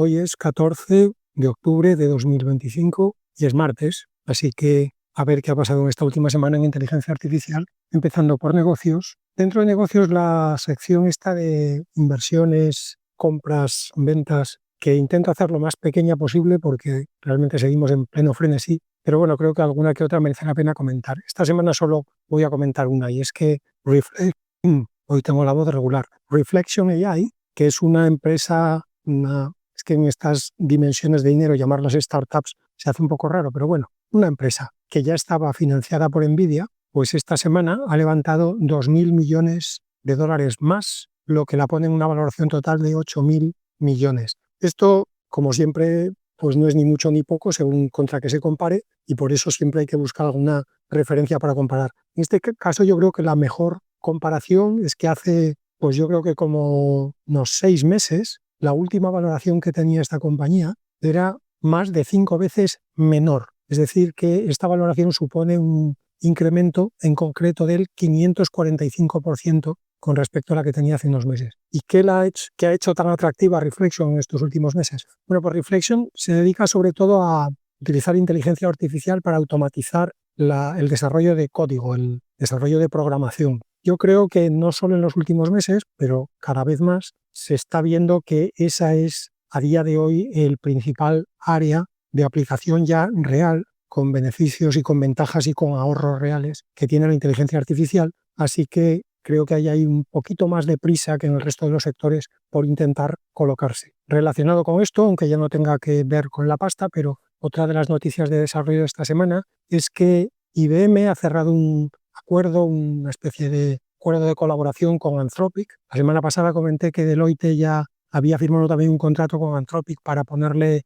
Hoy es 14 de octubre de 2025 y es martes, así que a ver qué ha pasado en esta última semana en inteligencia artificial, empezando por negocios. Dentro de negocios, la sección esta de inversiones, compras, ventas, que intento hacer lo más pequeña posible porque realmente seguimos en pleno frenesí, pero bueno, creo que alguna que otra merece la pena comentar. Esta semana solo voy a comentar una y es que hoy tengo la voz regular. Reflection AI, que es una empresa, es que en estas dimensiones de dinero llamarlas startups se hace un poco raro, pero bueno, una empresa que ya estaba financiada por Nvidia, pues esta semana ha levantado 2.000 millones de dólares más, lo que la pone en una valoración total de 8.000 millones. Esto, como siempre, pues no es ni mucho ni poco según contra qué se compare y por eso siempre hay que buscar alguna referencia para comparar. En este caso yo creo que la mejor comparación es que hace, pues yo creo que como unos 6 meses, la última valoración que tenía esta compañía era más de 5 veces menor. Es decir, que esta valoración supone un incremento en concreto del 545% con respecto a la que tenía hace unos meses. ¿Y qué ha hecho tan atractiva Reflection en estos últimos meses? Bueno, pues Reflection se dedica sobre todo a utilizar inteligencia artificial para automatizar el desarrollo de código, el desarrollo de programación. Yo creo que no solo en los últimos meses, pero cada vez más se está viendo que esa es a día de hoy el principal área de aplicación ya real, con beneficios y con ventajas y con ahorros reales que tiene la inteligencia artificial. Así que creo que hay un poquito más de prisa que en el resto de los sectores por intentar colocarse. Relacionado con esto, aunque ya no tenga que ver con la pasta, pero otra de las noticias de desarrollo de esta semana es que IBM ha cerrado un acuerdo, una especie de acuerdo de colaboración con Anthropic. La semana pasada comenté que Deloitte ya había firmado también un contrato con Anthropic para ponerle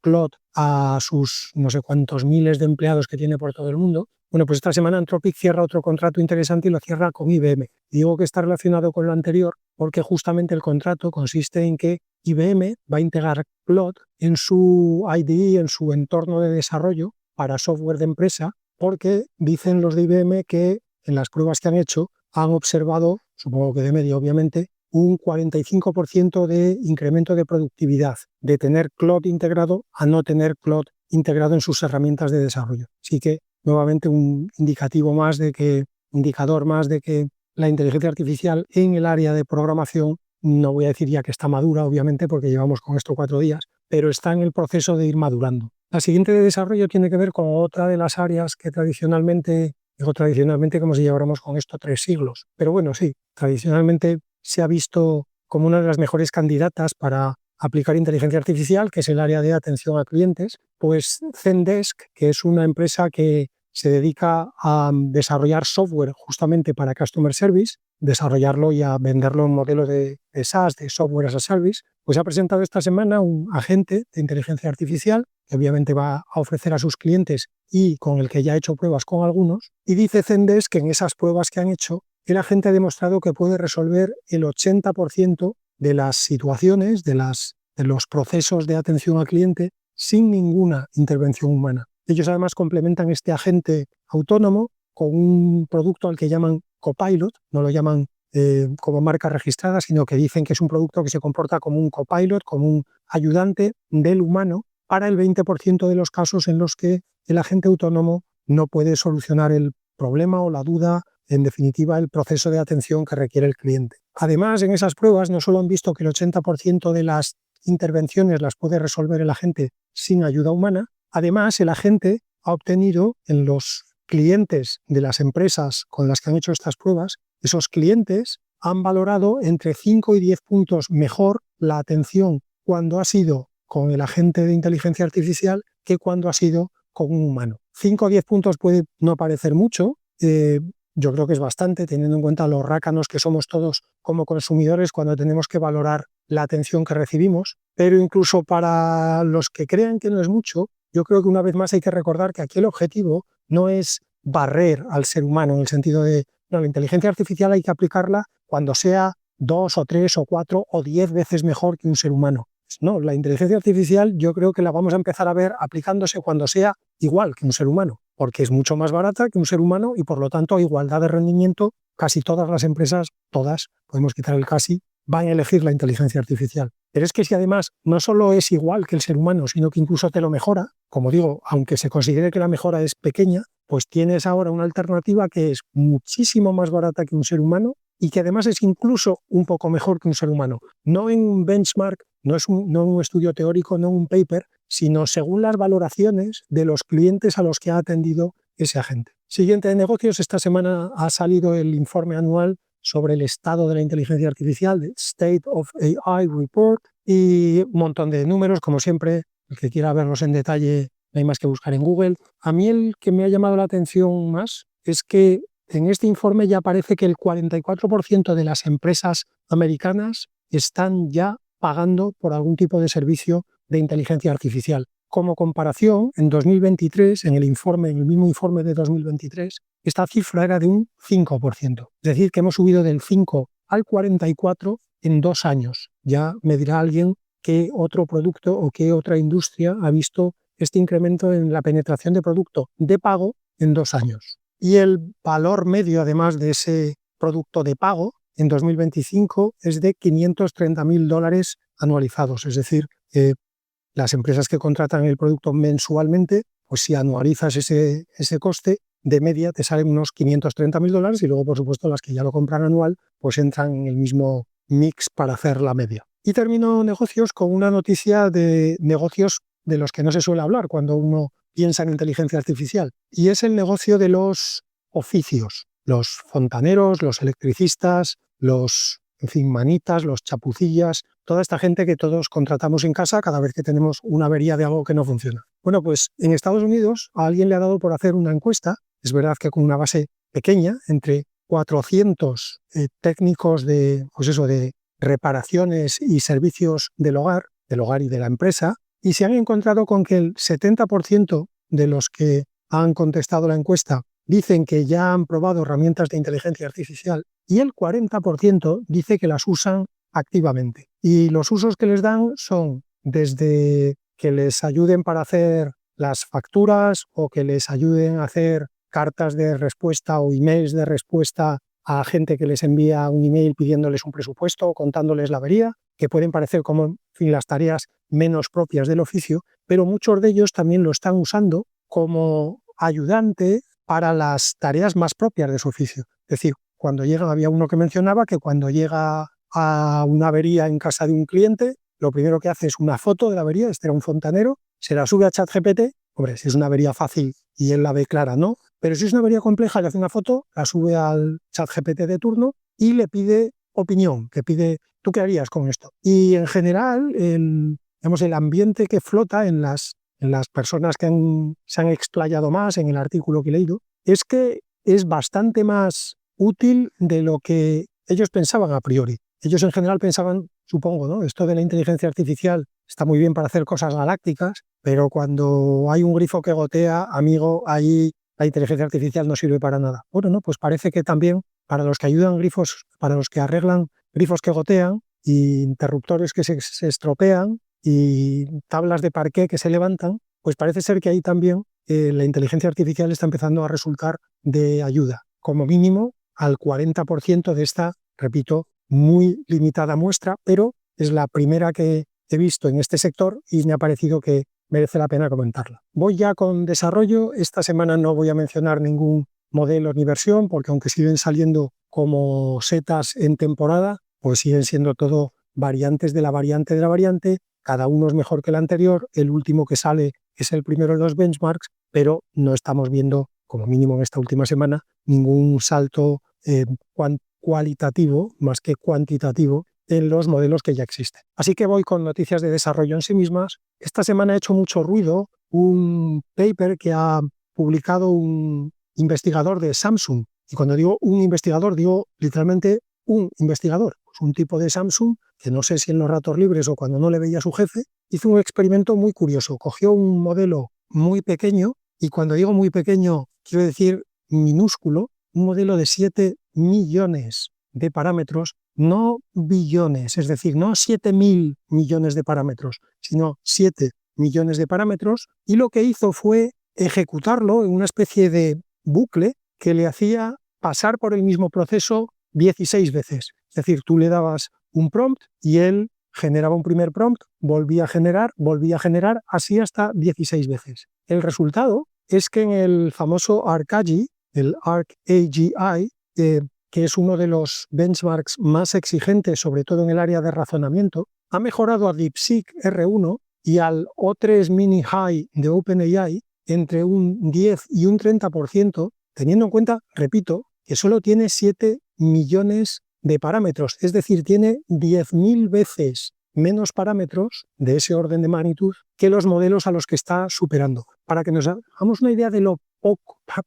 Claude a sus no sé cuántos miles de empleados que tiene por todo el mundo. Bueno, pues esta semana Anthropic cierra otro contrato interesante y lo cierra con IBM. Digo que está relacionado con lo anterior porque justamente el contrato consiste en que IBM va a integrar Claude en su IDE, en su entorno de desarrollo para software de empresa, porque dicen los de IBM que en las pruebas que han hecho han observado, supongo que de media obviamente, un 45% de incremento de productividad de tener Claude integrado a no tener Claude integrado en sus herramientas de desarrollo. Así que nuevamente un indicador más de que la inteligencia artificial en el área de programación, no voy a decir ya que está madura, obviamente, porque llevamos con esto 4 días, pero está en el proceso de ir madurando. La siguiente de desarrollo tiene que ver con otra de las áreas que tradicionalmente como si lleváramos con esto 3 siglos. Pero bueno, sí, tradicionalmente se ha visto como una de las mejores candidatas para aplicar inteligencia artificial, que es el área de atención a clientes, pues Zendesk, que es una empresa que se dedica a desarrollar software justamente para Customer Service, desarrollarlo y a venderlo en modelos de SaaS, de Software as a Service, pues ha presentado esta semana un agente de inteligencia artificial que obviamente va a ofrecer a sus clientes y con el que ya ha hecho pruebas con algunos, y dice Zendesk que en esas pruebas que han hecho, el agente ha demostrado que puede resolver el 80% de las situaciones, de los procesos de atención al cliente sin ninguna intervención humana. Ellos además complementan este agente autónomo con un producto al que llaman Copilot, no lo llaman como marca registrada, sino que dicen que es un producto que se comporta como un copilot, como un ayudante del humano para el 20% de los casos en los que el agente autónomo no puede solucionar el problema o la duda, en definitiva, el proceso de atención que requiere el cliente. Además, en esas pruebas no solo han visto que el 80% de las intervenciones las puede resolver el agente sin ayuda humana, además el agente ha obtenido en los clientes de las empresas con las que han hecho estas pruebas, esos clientes han valorado entre 5 y 10 puntos mejor la atención cuando ha sido con el agente de inteligencia artificial que cuando ha sido con un humano. 5 o 10 puntos puede no parecer mucho, yo creo que es bastante, teniendo en cuenta los rácanos que somos todos como consumidores cuando tenemos que valorar la atención que recibimos, pero incluso para los que crean que no es mucho, yo creo que una vez más hay que recordar que aquí el objetivo no es barrer al ser humano en el sentido de, no, la inteligencia artificial hay que aplicarla cuando sea 2 o 3 o 4 o 10 veces mejor que un ser humano. No, la inteligencia artificial yo creo que la vamos a empezar a ver aplicándose cuando sea igual que un ser humano, porque es mucho más barata que un ser humano y por lo tanto a igualdad de rendimiento casi todas las empresas, todas, podemos quitar el casi, van a elegir la inteligencia artificial. Pero es que si además no solo es igual que el ser humano, sino que incluso te lo mejora, como digo, aunque se considere que la mejora es pequeña, pues tienes ahora una alternativa que es muchísimo más barata que un ser humano y que además es incluso un poco mejor que un ser humano. No en un benchmark, no un estudio teórico, no un paper, sino según las valoraciones de los clientes a los que ha atendido ese agente. Siguiente de negocios, esta semana ha salido el informe anual sobre el estado de la inteligencia artificial, el State of AI Report, y un montón de números, como siempre, el que quiera verlos en detalle no hay más que buscar en Google. A mí el que me ha llamado la atención más es que en este informe ya parece que el 44% de las empresas americanas están ya pagando por algún tipo de servicio de inteligencia artificial. Como comparación, en 2023, en el mismo informe de 2023, esta cifra era de un 5%. Es decir, que hemos subido del 5 al 44 en 2 años. Ya me dirá alguien qué otro producto o qué otra industria ha visto este incremento en la penetración de producto de pago en 2 años. Y el valor medio, además de ese producto de pago, en 2025 es de $530.000 anualizados. Es decir, las empresas que contratan el producto mensualmente, pues si anualizas ese coste, de media te salen unos $530.000 y luego, por supuesto, las que ya lo compran anual, pues entran en el mismo mix para hacer la media. Y termino negocios con una noticia de negocios de los que no se suele hablar cuando uno piensa en inteligencia artificial, y es el negocio de los oficios, los fontaneros, los electricistas, los manitas, los chapucillas, toda esta gente que todos contratamos en casa cada vez que tenemos una avería de algo que no funciona. Bueno, pues en Estados Unidos a alguien le ha dado por hacer una encuesta, es verdad que con una base pequeña, entre 400 técnicos de reparaciones y servicios del hogar y de la empresa, y se han encontrado con que el 70% de los que han contestado la encuesta dicen que ya han probado herramientas de inteligencia artificial y el 40% dice que las usan activamente. Y los usos que les dan son desde que les ayuden para hacer las facturas o que les ayuden a hacer cartas de respuesta o emails de respuesta a gente que les envía un email pidiéndoles un presupuesto o contándoles la avería, que pueden parecer como las tareas menos propias del oficio, pero muchos de ellos también lo están usando como ayudante para las tareas más propias de su oficio. Es decir, había uno que mencionaba que cuando llega a una avería en casa de un cliente, lo primero que hace es una foto de la avería, este era un fontanero, se la sube a ChatGPT. Hombre, si es una avería fácil y él la ve clara, no, pero si es una avería compleja, le hace una foto, la sube al ChatGPT de turno y le pide opinión, que pide, ¿tú qué harías con esto? Y en general, el ambiente que flota en las personas que se han explayado más en el artículo que he leído, es que es bastante más útil de lo que ellos pensaban a priori. Ellos en general pensaban, supongo, ¿no? Esto de la inteligencia artificial está muy bien para hacer cosas galácticas, pero cuando hay un grifo que gotea, amigo, ahí la inteligencia artificial no sirve para nada. Bueno, no, pues parece que también para los que ayudan grifos, para los que arreglan grifos que gotean, y interruptores que se estropean, y tablas de parqué que se levantan, pues parece ser que ahí también la inteligencia artificial está empezando a resultar de ayuda, como mínimo al 40% de esta, repito, muy limitada muestra, pero es la primera que he visto en este sector y me ha parecido que merece la pena comentarla. Voy ya con desarrollo. Esta semana no voy a mencionar ningún modelo ni versión, porque aunque siguen saliendo como setas en temporada, pues siguen siendo todo variantes de la variante de la variante. Cada uno es mejor que el anterior. El último que sale es el primero de los benchmarks, pero no estamos viendo, como mínimo en esta última semana, ningún salto cualitativo más que cuantitativo en los modelos que ya existen. Así que voy con noticias de desarrollo en sí mismas. Esta semana ha hecho mucho ruido un paper que ha publicado un investigador de Samsung. Y cuando digo un investigador, digo literalmente un investigador. Pues un tipo de Samsung que no sé si en los ratos libres o cuando no le veía a su jefe, hizo un experimento muy curioso. Cogió un modelo muy pequeño, y cuando digo muy pequeño quiero decir minúsculo, un modelo de 7 millones de parámetros, no billones, es decir, no 7.000 millones de parámetros, sino 7 millones de parámetros, y lo que hizo fue ejecutarlo en una especie de bucle que le hacía pasar por el mismo proceso 16 veces. Es decir, tú le dabas un prompt y él generaba un primer prompt, volvía a generar, así hasta 16 veces. El resultado es que en el famoso ArcAGI, el ArcAGI, que es uno de los benchmarks más exigentes, sobre todo en el área de razonamiento, ha mejorado a DeepSeek R1 y al O3 Mini High de OpenAI entre un 10 y un 30%, teniendo en cuenta, repito, que solo tiene 7 millones de parámetros, es decir, tiene 10.000 veces menos parámetros de ese orden de magnitud que los modelos a los que está superando. Para que nos hagamos una idea de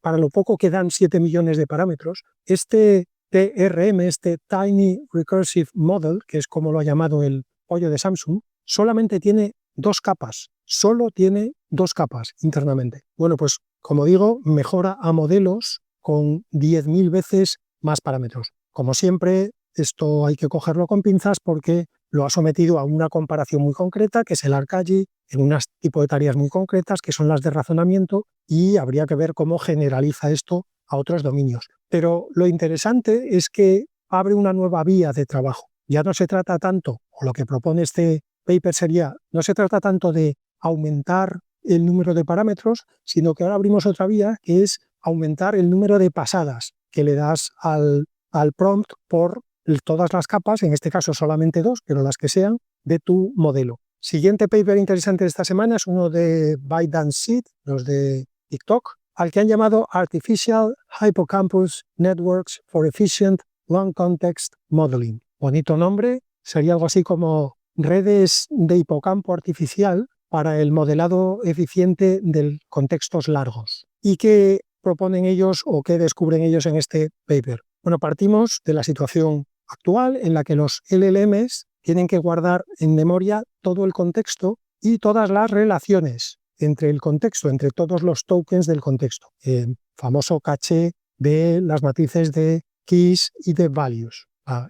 para lo poco que dan 7 millones de parámetros, este TRM, este Tiny Recursive Model, que es como lo ha llamado el pollo de Samsung, solamente tiene 2 capas, solo tiene 2 capas internamente. Bueno, pues como digo, mejora a modelos con 10.000 veces más parámetros. Como siempre, esto hay que cogerlo con pinzas porque lo ha sometido a una comparación muy concreta, que es el ArcAGI, en un tipo de tareas muy concretas, que son las de razonamiento, y habría que ver cómo generaliza esto a otros dominios. Pero lo interesante es que abre una nueva vía de trabajo. Ya no se trata tanto, o lo que propone este paper sería, no se trata tanto de aumentar el número de parámetros, sino que ahora abrimos otra vía, que es aumentar el número de pasadas que le das al prompt por todas las capas, en este caso solamente 2, pero las que sean, de tu modelo. Siguiente paper interesante de esta semana es uno de ByteDance Seed, los de TikTok, al que han llamado Artificial Hippocampus Networks for Efficient Long Context Modeling. Bonito nombre, sería algo así como redes de hipocampo artificial para el modelado eficiente de contextos largos. ¿Y qué proponen ellos o qué descubren ellos en este paper? Bueno, partimos de la situación actual en la que los LLMs tienen que guardar en memoria todo el contexto y todas las relaciones entre el contexto, entre todos los tokens del contexto. El famoso caché de las matrices de keys y de values,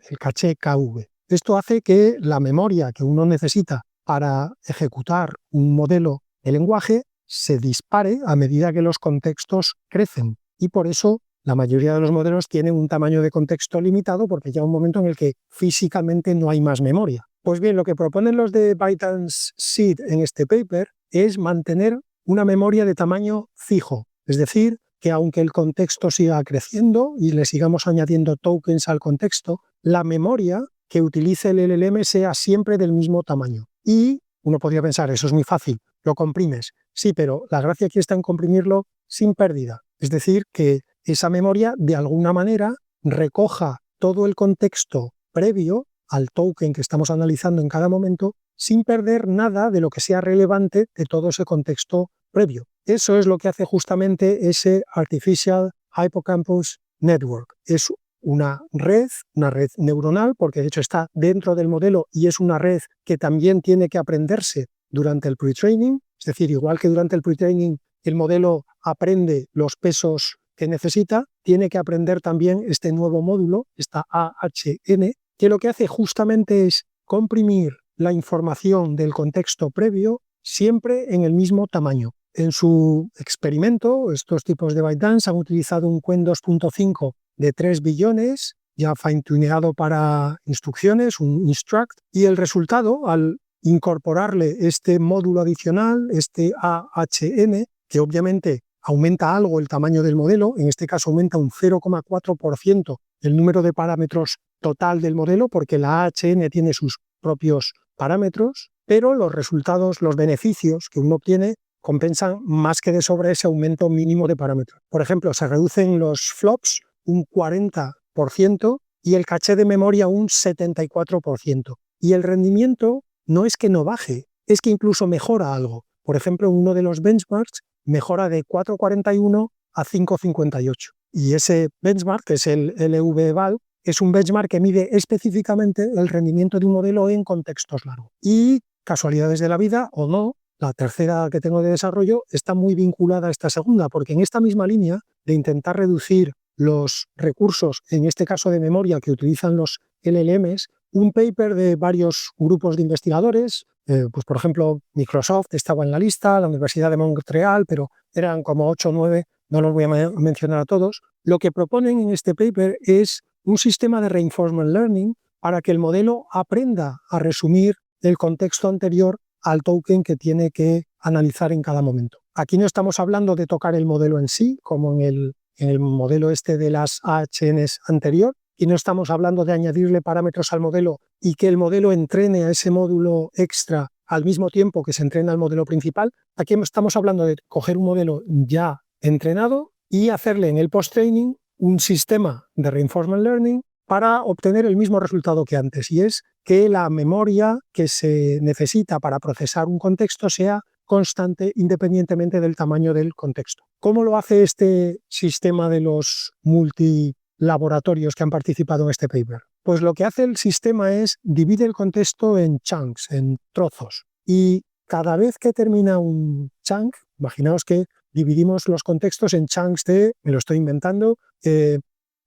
el caché KV. Esto hace que la memoria que uno necesita para ejecutar un modelo de lenguaje se dispare a medida que los contextos crecen. Y por eso la mayoría de los modelos tienen un tamaño de contexto limitado porque llega un momento en el que físicamente no hay más memoria. Pues bien, lo que proponen los de ByteDance Seed en este paper es mantener una memoria de tamaño fijo. Es decir, que aunque el contexto siga creciendo y le sigamos añadiendo tokens al contexto, la memoria que utilice el LLM sea siempre del mismo tamaño. Y uno podría pensar, eso es muy fácil, lo comprimes. Sí, pero la gracia aquí está en comprimirlo sin pérdida. Es decir, que esa memoria de alguna manera recoja todo el contexto previo al token que estamos analizando en cada momento sin perder nada de lo que sea relevante de todo ese contexto previo. Eso es lo que hace justamente ese Artificial Hippocampus Network. Es una red neuronal, porque de hecho está dentro del modelo y es una red que también tiene que aprenderse durante el pre-training. Es decir, igual que durante el pre-training el modelo aprende los pesos que necesita, tiene que aprender también este nuevo módulo, esta AHN, que lo que hace justamente es comprimir la información del contexto previo siempre en el mismo tamaño. En su experimento, estos tipos de ByteDance han utilizado un Qwen 2.5 de 3 billones, ya fine-tuneado para instrucciones, un instruct, y el resultado, al incorporarle este módulo adicional, este AHN, que obviamente aumenta algo el tamaño del modelo, en este caso aumenta un 0,4% el número de parámetros total del modelo, porque la AHN tiene sus propios parámetros, pero los resultados, los beneficios que uno obtiene compensan más que de sobra ese aumento mínimo de parámetros. Por ejemplo, se reducen los flops un 40% y el caché de memoria un 74%. Y el rendimiento no es que no baje, es que incluso mejora algo. Por ejemplo, uno de los benchmarks mejora de 4,41 a 5,58. Y ese benchmark, que es el LV-Eval, es un benchmark que mide específicamente el rendimiento de un modelo en contextos largos. Y casualidades de la vida, o no, la tercera que tengo de desarrollo está muy vinculada a esta segunda, porque en esta misma línea de intentar reducir los recursos, en este caso de memoria, que utilizan los LLMs, un paper de varios grupos de investigadores, pues por ejemplo Microsoft estaba en la lista, la Universidad de Montreal, pero eran como 8 o 9, no los voy a mencionar a todos. Lo que proponen en este paper es un sistema de reinforcement learning para que el modelo aprenda a resumir el contexto anterior al token que tiene que analizar en cada momento. Aquí no estamos hablando de tocar el modelo en sí, como en el modelo este de las AHNs anterior, y no estamos hablando de añadirle parámetros al modelo y que el modelo entrene a ese módulo extra al mismo tiempo que se entrena al modelo principal. Aquí estamos hablando de coger un modelo ya entrenado y hacerle en el post-training un sistema de reinforcement learning para obtener el mismo resultado que antes, y es que la memoria que se necesita para procesar un contexto sea constante independientemente del tamaño del contexto. ¿Cómo lo hace este sistema de los multilaboratorios que han participado en este paper? Pues lo que hace el sistema es divide el contexto en chunks, en trozos, y cada vez que termina un chunk, imaginaos que dividimos los contextos en chunks de, me lo estoy inventando,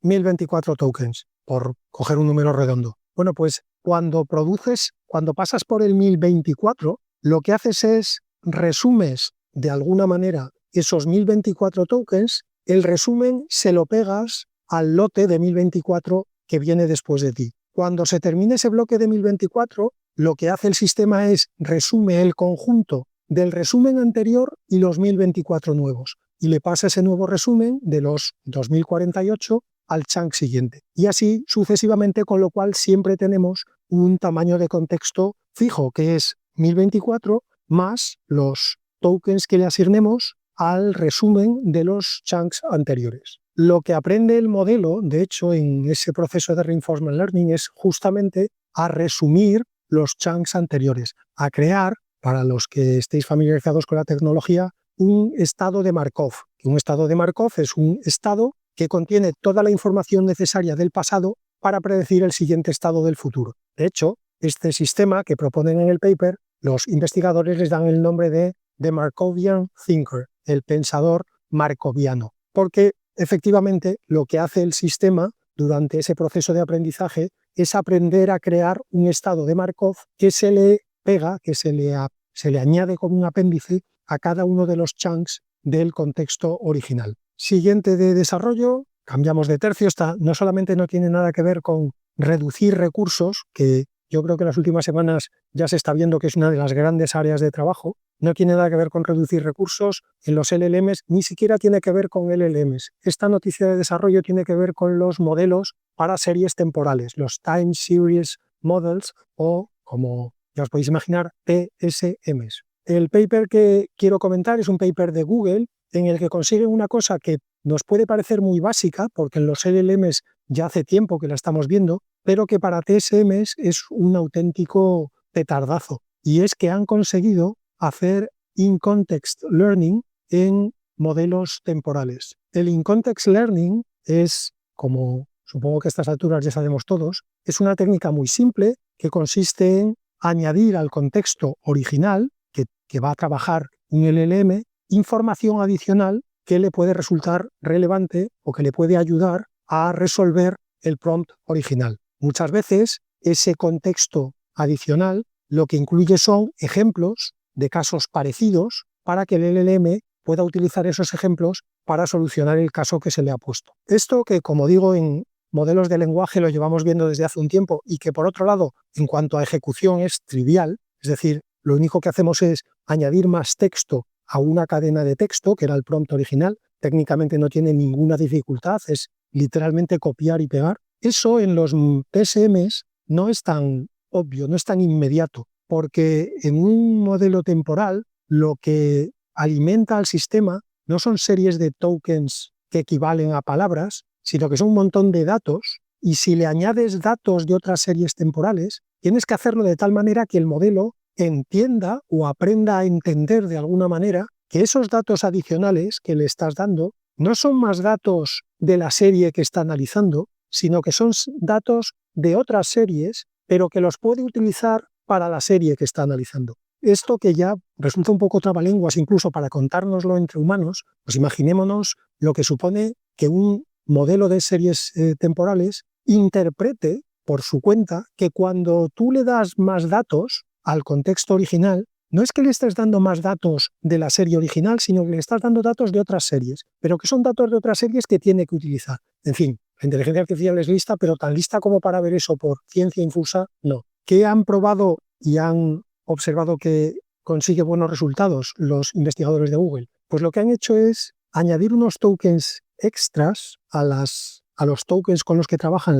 1024 tokens, por coger un número redondo. Bueno, pues cuando pasas por el 1024, lo que haces es resumes de alguna manera esos 1024 tokens, el resumen se lo pegas al lote de 1024 que viene después de ti. Cuando se termine ese bloque de 1024, lo que hace el sistema es resume el conjunto del resumen anterior y los 1024 nuevos, y le pasa ese nuevo resumen de los 2048 al chunk siguiente. Y así sucesivamente, con lo cual siempre tenemos un tamaño de contexto fijo, que es 1024 más los tokens que le asignemos al resumen de los chunks anteriores. Lo que aprende el modelo, de hecho, en ese proceso de reinforcement learning es justamente a resumir los chunks anteriores, a crear, para los que estéis familiarizados con la tecnología, un estado de Markov. Un estado de Markov es un estado que contiene toda la información necesaria del pasado para predecir el siguiente estado del futuro. De hecho, este sistema que proponen en el paper, los investigadores les dan el nombre de The Markovian Thinker, el pensador markoviano, porque efectivamente lo que hace el sistema durante ese proceso de aprendizaje es aprender a crear un estado de Markov que se le pega, que se le añade como un apéndice a cada uno de los chunks del contexto original. Siguiente de desarrollo, cambiamos de tercio. Esta no solamente no tiene nada que ver con reducir recursos, que yo creo que en las últimas semanas ya se está viendo que es una de las grandes áreas de trabajo, no tiene nada que ver con reducir recursos en los LLMs, ni siquiera tiene que ver con LLMs. Esta noticia de desarrollo tiene que ver con los modelos para series temporales, los Time Series Models, o, como ya os podéis imaginar, TSMs. El paper que quiero comentar es un paper de Google en el que consiguen una cosa que nos puede parecer muy básica, porque en los LLMs ya hace tiempo que la estamos viendo, pero que para TSMs es un auténtico petardazo. Y es que han conseguido hacer in-context learning en modelos temporales. El in-context learning es, como supongo que a estas alturas ya sabemos todos, es una técnica muy simple que consiste en añadir al contexto original que va a trabajar un LLM información adicional que le puede resultar relevante o que le puede ayudar a resolver el prompt original. Muchas veces ese contexto adicional lo que incluye son ejemplos de casos parecidos para que el LLM pueda utilizar esos ejemplos para solucionar el caso que se le ha puesto. Esto que, como digo, en modelos de lenguaje lo llevamos viendo desde hace un tiempo y que, por otro lado, en cuanto a ejecución es trivial, es decir, lo único que hacemos es añadir más texto a una cadena de texto, que era el prompt original. Técnicamente no tiene ninguna dificultad, es literalmente copiar y pegar. Eso en los TSMs no es tan obvio, no es tan inmediato, porque en un modelo temporal lo que alimenta al sistema no son series de tokens que equivalen a palabras, sino que son un montón de datos, y si le añades datos de otras series temporales, tienes que hacerlo de tal manera que el modelo entienda o aprenda a entender de alguna manera que esos datos adicionales que le estás dando no son más datos de la serie que está analizando, sino que son datos de otras series, pero que los puede utilizar para la serie que está analizando. Esto, que ya resulta un poco trabalenguas incluso para contárnoslo entre humanos, pues imaginémonos lo que supone que un modelo de series temporales interprete por su cuenta que cuando tú le das más datos al contexto original, no es que le estés dando más datos de la serie original, sino que le estás dando datos de otras series, pero que son datos de otras series que tiene que utilizar. En fin, la inteligencia artificial es lista, pero tan lista como para ver eso por ciencia infusa, no. ¿Qué han probado y han observado que consigue buenos resultados los investigadores de Google? Pues lo que han hecho es añadir unos tokens extras a los tokens con los que trabajan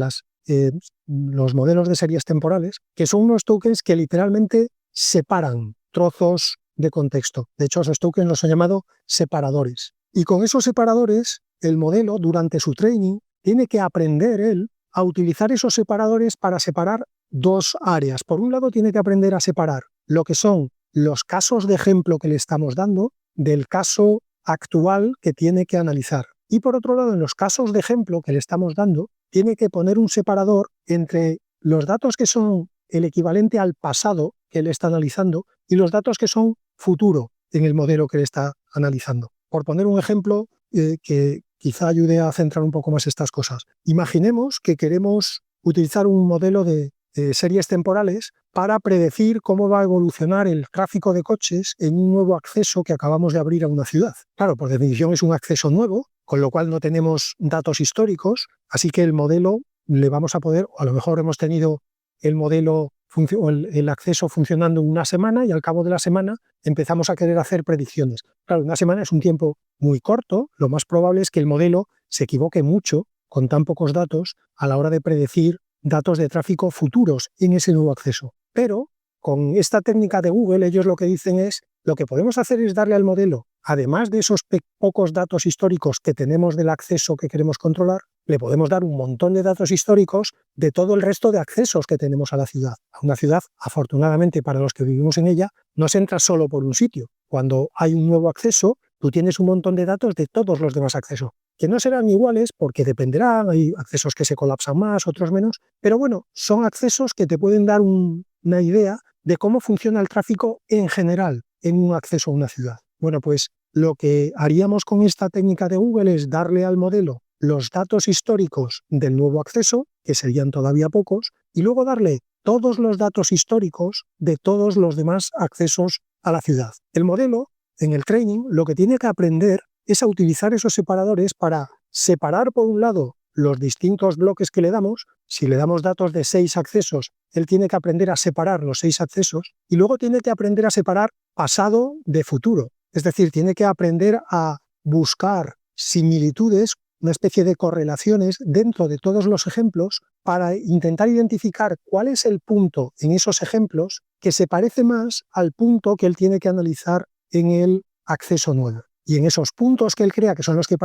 los modelos de series temporales, que son unos tokens que literalmente separan trozos de contexto. De hecho, esos tokens los han llamado separadores. Y con esos separadores, el modelo, durante su training, tiene que aprender él a utilizar esos separadores para separar dos áreas. Por un lado, tiene que aprender a separar lo que son los casos de ejemplo que le estamos dando del caso actual que tiene que analizar. Y por otro lado, en los casos de ejemplo que le estamos dando, tiene que poner un separador entre los datos que son el equivalente al pasado que él está analizando y los datos que son futuro en el modelo que él está analizando. Por poner un ejemplo que quizá ayude a centrar un poco más estas cosas. Imaginemos que queremos utilizar un modelo de series temporales para predecir cómo va a evolucionar el tráfico de coches en un nuevo acceso que acabamos de abrir a una ciudad. Claro, por definición es un acceso nuevo, con lo cual no tenemos datos históricos, así que el modelo le vamos a poder, o a lo mejor hemos tenido el modelo o el acceso funcionando una semana y al cabo de la semana empezamos a querer hacer predicciones. Claro, una semana es un tiempo muy corto, lo más probable es que el modelo se equivoque mucho con tan pocos datos a la hora de predecir datos de tráfico futuros en ese nuevo acceso. Pero con esta técnica de Google, ellos lo que dicen es, lo que podemos hacer es darle al modelo, además de esos pocos datos históricos que tenemos del acceso que queremos controlar, le podemos dar un montón de datos históricos de todo el resto de accesos que tenemos a la ciudad. A una ciudad, afortunadamente para los que vivimos en ella, no se entra solo por un sitio. Cuando hay un nuevo acceso, tú tienes un montón de datos de todos los demás accesos, que no serán iguales porque dependerán, hay accesos que se colapsan más, otros menos, pero bueno, son accesos que te pueden dar una idea de cómo funciona el tráfico en general en un acceso a una ciudad. Bueno, pues lo que haríamos con esta técnica de Google es darle al modelo los datos históricos del nuevo acceso, que serían todavía pocos, y luego darle todos los datos históricos de todos los demás accesos a la ciudad. El modelo, en el training, lo que tiene que aprender es a utilizar esos separadores para separar, por un lado, los distintos bloques que le damos. Si le damos datos de 6 accesos, él tiene que aprender a separar los 6 accesos y luego tiene que aprender a separar pasado de futuro. Es decir, tiene que aprender a buscar similitudes, una especie de correlaciones dentro de todos los ejemplos para intentar identificar cuál es el punto en esos ejemplos que se parece más al punto que él tiene que analizar en el acceso nuevo. Y en esos puntos que él crea que son los que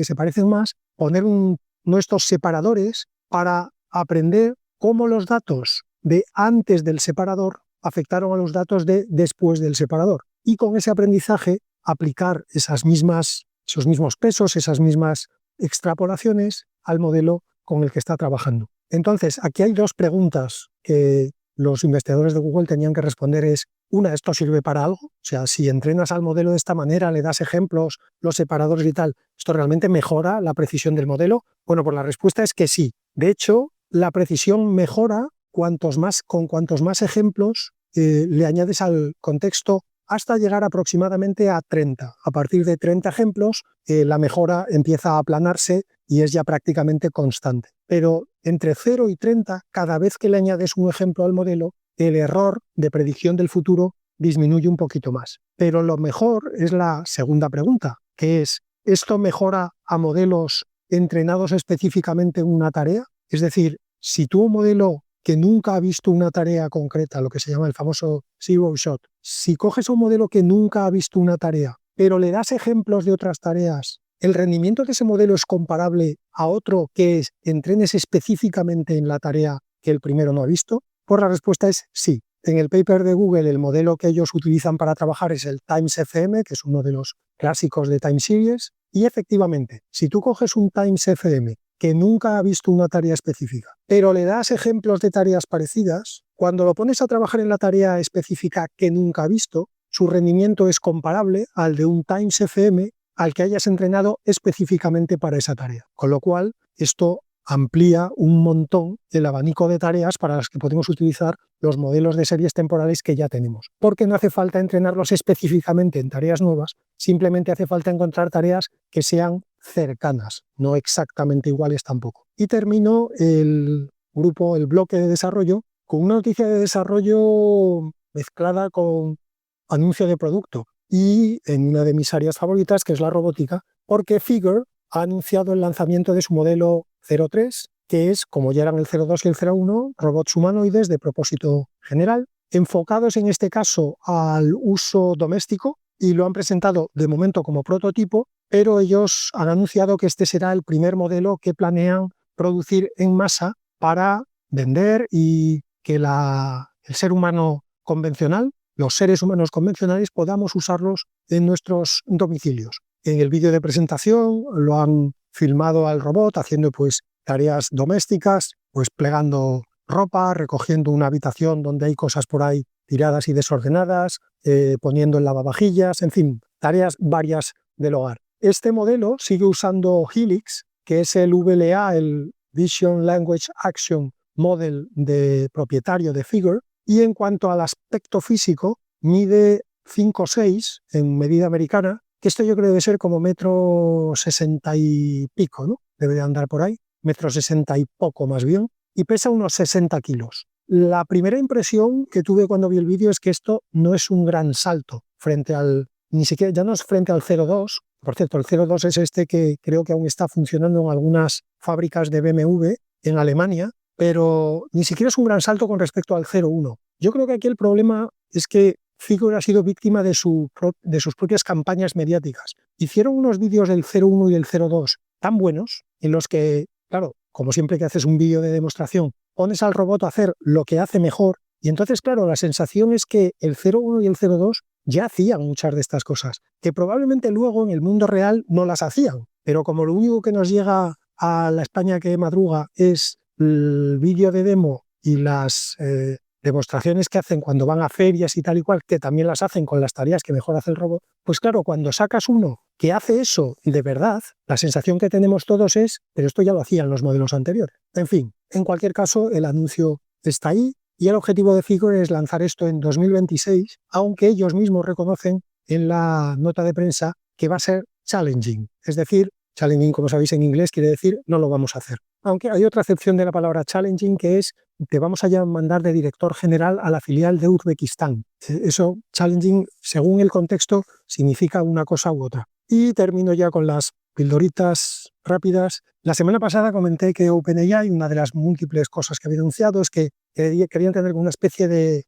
se parecen más, poner nuestros separadores para aprender cómo los datos de antes del separador afectaron a los datos de después del separador. Y con ese aprendizaje aplicar esos mismos pesos, esas mismas extrapolaciones al modelo con el que está trabajando. Entonces, aquí hay dos preguntas que los investigadores de Google tenían que responder. Una, ¿esto sirve para algo? O sea, si entrenas al modelo de esta manera, le das ejemplos, los separadores y tal, ¿esto realmente mejora la precisión del modelo? Bueno, pues la respuesta es que sí. De hecho, la precisión mejora con cuantos más ejemplos le añades al contexto hasta llegar aproximadamente a 30. A partir de 30 ejemplos, la mejora empieza a aplanarse y es ya prácticamente constante. Pero entre 0 y 30, cada vez que le añades un ejemplo al modelo, el error de predicción del futuro disminuye un poquito más. Pero lo mejor es la segunda pregunta, que es, ¿esto mejora a modelos entrenados específicamente en una tarea? Es decir, si tú un modelo que nunca ha visto una tarea concreta, lo que se llama el famoso zero shot, si coges un modelo que nunca ha visto una tarea, pero le das ejemplos de otras tareas, ¿el rendimiento de ese modelo es comparable a otro que entrenes específicamente en la tarea que el primero no ha visto? Pues la respuesta es sí. En el paper de Google, el modelo que ellos utilizan para trabajar es el TimesFM, que es uno de los clásicos de Time Series, y efectivamente, si tú coges un TimesFM que nunca ha visto una tarea específica, pero le das ejemplos de tareas parecidas, cuando lo pones a trabajar en la tarea específica que nunca ha visto, su rendimiento es comparable al de un TimesFM al que hayas entrenado específicamente para esa tarea. Con lo cual, esto amplía un montón el abanico de tareas para las que podemos utilizar los modelos de series temporales que ya tenemos. Porque no hace falta entrenarlos específicamente en tareas nuevas, simplemente hace falta encontrar tareas que sean cercanas, no exactamente iguales tampoco. Y termino el bloque de desarrollo con una noticia de desarrollo mezclada con anuncio de producto y en una de mis áreas favoritas, que es la robótica, porque Figure ha anunciado el lanzamiento de su modelo 03, que es, como ya eran el 02 y el 01, robots humanoides de propósito general, enfocados en este caso al uso doméstico, y lo han presentado de momento como prototipo, pero ellos han anunciado que este será el primer modelo que planean producir en masa para vender y que el ser humano convencional, los seres humanos convencionales, podamos usarlos en nuestros domicilios. En el vídeo de presentación lo han filmado al robot haciendo pues tareas domésticas, pues plegando ropa, recogiendo una habitación donde hay cosas por ahí tiradas y desordenadas, poniendo el lavavajillas, en fin, tareas varias del hogar. Este modelo sigue usando Helix, que es el VLA, el Vision Language Action Model de propietario de Figure, y en cuanto al aspecto físico, mide 5,6 en medida americana, que esto yo creo debe ser como 1,60 y pico, ¿no? Debe de andar por ahí, 1,60 y poco más bien, y pesa unos 60 kilos. La primera impresión que tuve cuando vi el vídeo es que esto no es un gran salto frente al, ni siquiera, ya no es frente al 02, por cierto, el 02 es este que creo que aún está funcionando en algunas fábricas de BMW en Alemania, pero ni siquiera es un gran salto con respecto al 01. Yo creo que aquí el problema es que Figure ha sido víctima de sus propias campañas mediáticas. Hicieron unos vídeos del 01 y del 02 tan buenos, en los que, claro, como siempre que haces un vídeo de demostración, pones al robot a hacer lo que hace mejor, y entonces, claro, la sensación es que el 01 y el 02 ya hacían muchas de estas cosas, que probablemente luego en el mundo real no las hacían, pero como lo único que nos llega a la España que madruga es el vídeo de demo y las demostraciones que hacen cuando van a ferias y tal y cual, que también las hacen con las tareas que mejor hace el robot, pues claro, cuando sacas uno que hace eso de verdad, la sensación que tenemos todos es, pero esto ya lo hacían los modelos anteriores. En fin, en cualquier caso, el anuncio está ahí y el objetivo de Figure es lanzar esto en 2026, aunque ellos mismos reconocen en la nota de prensa que va a ser challenging, es decir, challenging, como sabéis en inglés, quiere decir no lo vamos a hacer. Aunque hay otra acepción de la palabra challenging, que es te vamos a mandar de director general a la filial de Uzbekistán. Eso, challenging, según el contexto, significa una cosa u otra. Y termino ya con las pildoritas rápidas. La semana pasada comenté que OpenAI, una de las múltiples cosas que había anunciado, es que querían tener una especie de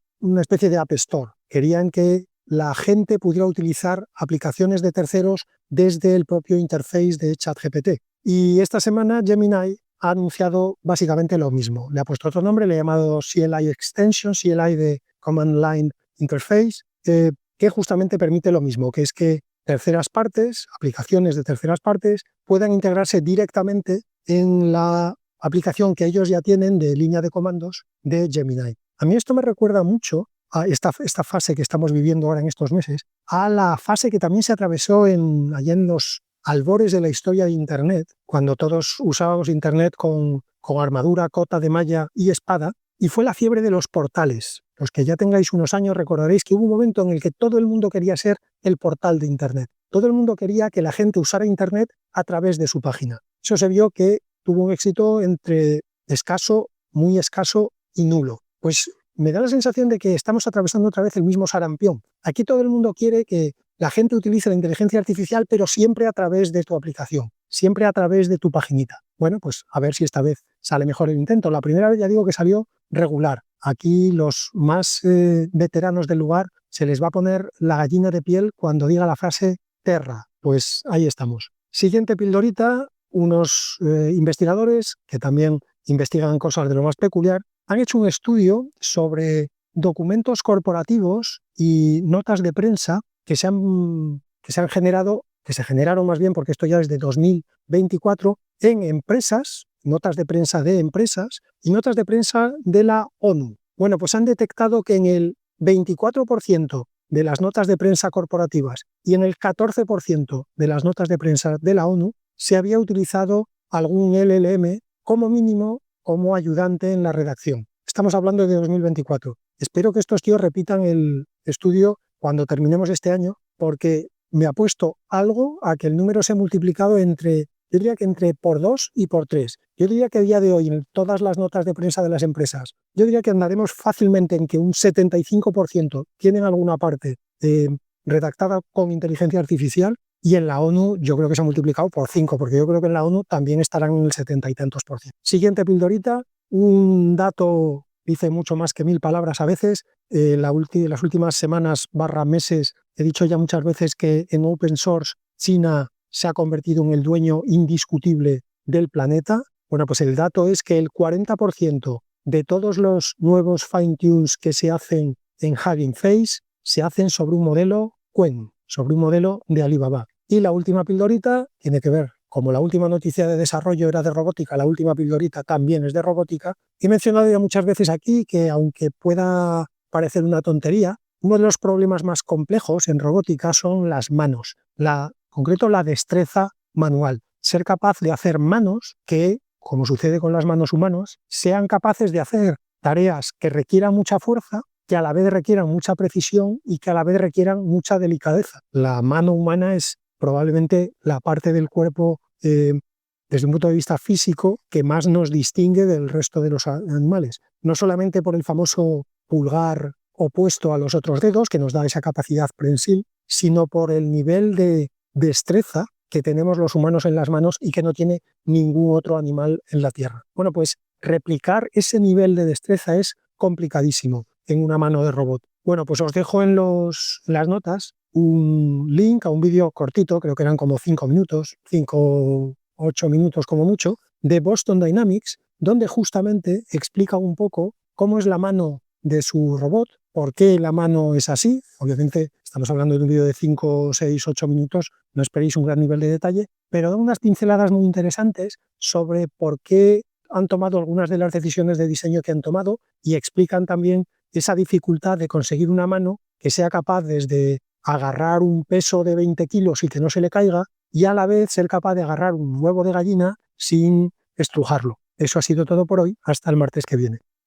App Store. Querían que la gente pudiera utilizar aplicaciones de terceros desde el propio interface de ChatGPT. Y esta semana Gemini ha anunciado básicamente lo mismo. Le ha puesto otro nombre, le ha llamado CLI Extension, CLI de Command Line Interface, que justamente permite lo mismo, que es que terceras partes, aplicaciones de terceras partes, puedan integrarse directamente en la aplicación que ellos ya tienen de línea de comandos de Gemini. A mí esto me recuerda mucho a esta fase que estamos viviendo ahora en estos meses, a la fase que también se atravesó allá en los albores de la historia de Internet, cuando todos usábamos Internet con armadura, cota de malla y espada, y fue la fiebre de los portales. Los que ya tengáis unos años recordaréis que hubo un momento en el que todo el mundo quería ser el portal de Internet. Todo el mundo quería que la gente usara Internet a través de su página. Eso se vio que tuvo un éxito entre escaso, muy escaso y nulo. Pues me da la sensación de que estamos atravesando otra vez el mismo sarampión. Aquí todo el mundo quiere que la gente utilice la inteligencia artificial, pero siempre a través de tu aplicación, siempre a través de tu paginita. Bueno, pues a ver si esta vez sale mejor el intento. La primera vez ya digo que salió regular. Aquí los más veteranos del lugar se les va a poner la gallina de piel cuando diga la frase Terra. Pues ahí estamos. Siguiente pildorita, unos investigadores que también investigan cosas de lo más peculiar, han hecho un estudio sobre documentos corporativos y notas de prensa que se generaron más bien, porque esto ya es de 2024, en empresas, notas de prensa de empresas y notas de prensa de la ONU. Bueno, pues han detectado que en el 24% de las notas de prensa corporativas y en el 14% de las notas de prensa de la ONU se había utilizado algún LLM como mínimo como ayudante en la redacción. Estamos hablando de 2024. Espero que estos tíos repitan el estudio cuando terminemos este año, porque me apuesto algo a que el número se ha multiplicado entre Yo diría que entre por 2 y por 3. Yo diría que a día de hoy, en todas las notas de prensa de las empresas, yo diría que andaremos fácilmente en que un 75% tienen alguna parte redactada con inteligencia artificial, y en la ONU yo creo que se ha multiplicado por 5, porque yo creo que en la ONU también estarán en el 70 y tantos por ciento. Siguiente pildorita, un dato dice mucho más que 1000 palabras a veces. Las últimas semanas / meses he dicho ya muchas veces que en open source China se ha convertido en el dueño indiscutible del planeta. Bueno, pues el dato es que el 40% de todos los nuevos fine-tunes que se hacen en Hugging Face se hacen sobre un modelo Qwen, sobre un modelo de Alibaba. Y la última pildorita tiene que ver, como la última noticia de desarrollo era de robótica, la última pildorita también es de robótica. He mencionado ya muchas veces aquí que, aunque pueda parecer una tontería, uno de los problemas más complejos en robótica son las manos, en concreto la destreza manual. Ser capaz de hacer manos que, como sucede con las manos humanas, sean capaces de hacer tareas que requieran mucha fuerza, que a la vez requieran mucha precisión y que a la vez requieran mucha delicadeza. La mano humana es probablemente la parte del cuerpo, desde un punto de vista físico, que más nos distingue del resto de los animales. No solamente por el famoso pulgar opuesto a los otros dedos, que nos da esa capacidad prensil, sino por el nivel de destreza que tenemos los humanos en las manos y que no tiene ningún otro animal en la Tierra. Bueno, pues replicar ese nivel de destreza es complicadísimo en una mano de robot. Bueno, pues os dejo en las notas un link a un vídeo cortito, creo que eran como 5 minutos, 5 8 minutos como mucho, de Boston Dynamics, donde justamente explica un poco cómo es la mano de su robot, por qué la mano es así. Obviamente estamos hablando de un vídeo de 5, 6, 8 minutos, no esperéis un gran nivel de detalle, pero da unas pinceladas muy interesantes sobre por qué han tomado algunas de las decisiones de diseño que han tomado, y explican también esa dificultad de conseguir una mano que sea capaz desde agarrar un peso de 20 kilos y que no se le caiga, y a la vez ser capaz de agarrar un huevo de gallina sin estrujarlo. Eso ha sido todo por hoy. Hasta el martes que viene.